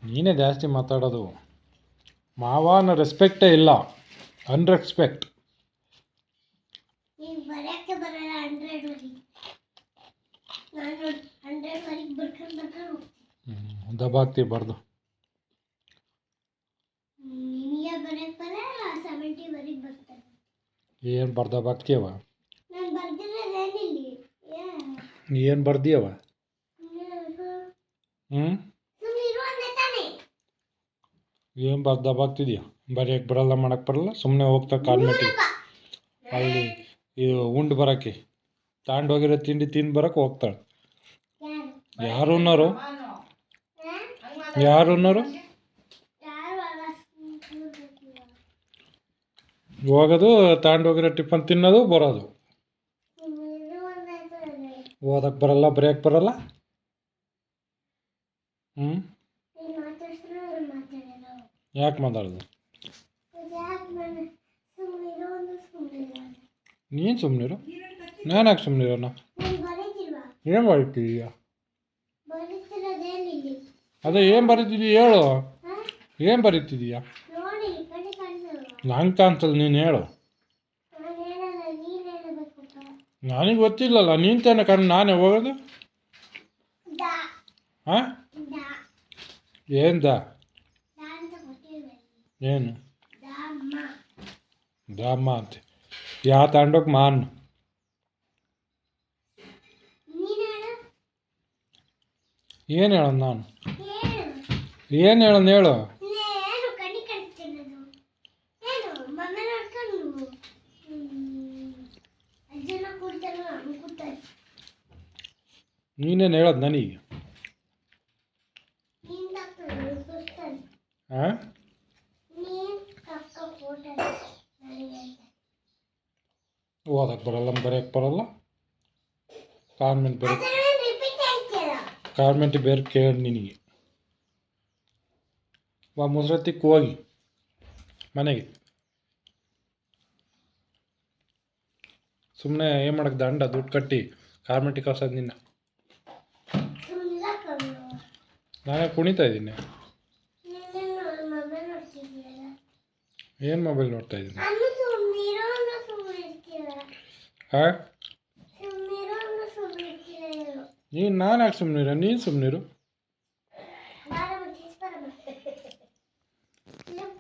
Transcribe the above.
ನೀನೇ ಜಾಸ್ತಿ ಮಾತಾಡೋದು. ಮಾವನ ರೆಸ್ಪೆಕ್ಟೇ ಇಲ್ಲ, ಅನ್ರೆಸ್ಪೆಕ್ಟ್. ದಬಾಕ್ತಿ ಬರ್ದು. ಏನು ಬರ್ದಬಾಕ್ತಿಯವ? ಏನು ಬರ್ದಿಯವ? ಏನು ಬರ್ದಬಾಕ್ತಿದ್ಯಾ? ಬರೆಯಕ್ಕೆ ಬರಲ್ಲ, ಮಾಡಕ್ಕೆ ಬರಲ್ಲ, ಸುಮ್ಮನೆ ಹೋಗ್ತಾ ಕಾನ್ಮೆಂಟಿಗೆ. ಅಲ್ಲಿ ಇದು ಉಂಡು ಬರೋಕ್ಕೆ ತಗೊಂಡೋಗಿರೋ ತಿಂಡಿ ತಿಂದು ಬರೋಕ್ಕೆ ಹೋಗ್ತಾಳೆ. ಯಾರು ಹೋಗೋದು, ತಗೊಂಡೋಗಿರೋ ಟಿಫನ್ ತಿನ್ನೋದು, ಬರೋದು. ಓದಕ್ಕೆ ಬರಲ್ಲ, ಬರೆಯಕ್ಕೆ ಬರಲ್ಲ. ಯಾಕೆ ಮಾತಾಡೋದು? ನೀನು ಸುಮ್ಮನಿರು. ನಾನು ಯಾಕೆ ಸುಮ್ಮನಿರೋಣ? ಏನು ಬರೀತಿದೀಯ? ಅದೇ ಏನು ಬರೀತಿದೀಯ ಹೇಳು. ಏನು ಬರೀತಿದೀಯ? ನಂಗೆ ಕಾಣಿಸಲ್ಲ, ನೀನು ಹೇಳು. ನನಗೆ ಗೊತ್ತಿಲ್ಲಲ್ಲ, ನೀನು ತಾನೆ ಕಣ್ಣು, ನಾನೇ ಹೋಗೋದು. ಹಾಂ, ಏನು ಏನು ದಮ್ಮ ಅಂತೆ? ಯಾವ ತಗೊಂಡೋಗಿ ಮಾನ್. ಏನು ಹೇಳೋದು ನಾನು? ಏನು ಹೇಳೋದು ಹೇಳು. ನೀನೇನು ಹೇಳೋದು ನನಗೆ? ಹಾಂ, ಓದಕ್ಕೆ ಬರಲ್ಲ, ಬರೆಯಕ್ಕೆ ಬರಲ್ಲ, ಕಾನ್ಮೆಂಟ್ ಬೇರೆ ಕೇಳಿ ನಿನಗೆ. ಮುಸ್ರತ್ತಿಗೆ ಹೋಗಿ ಮನೆಗೆ. ಸುಮ್ಮನೆ ಏನು ಮಾಡಕ್ಕೆ ದಂಡ ದುಡ್ಡು ಕಟ್ಟಿ ಕಾನ್ಮೆಂಟಿಗೆ ಕಳ್ಸೋದು ನಿನ್ನ. ನಾನೇ ಕುಣಿತಾ ಇದ್ದೀನಿ. ಏನು ಮೊಬೈಲ್ ನೋಡ್ತಾ ಇದ್ದೀನಿ? ಹಾಂ, ನೀನು ನಾನು ಯಾಕೆ ಸುಮ್ಮನಿರ? ನೀನು ಸುಮ್ಮನಿರು.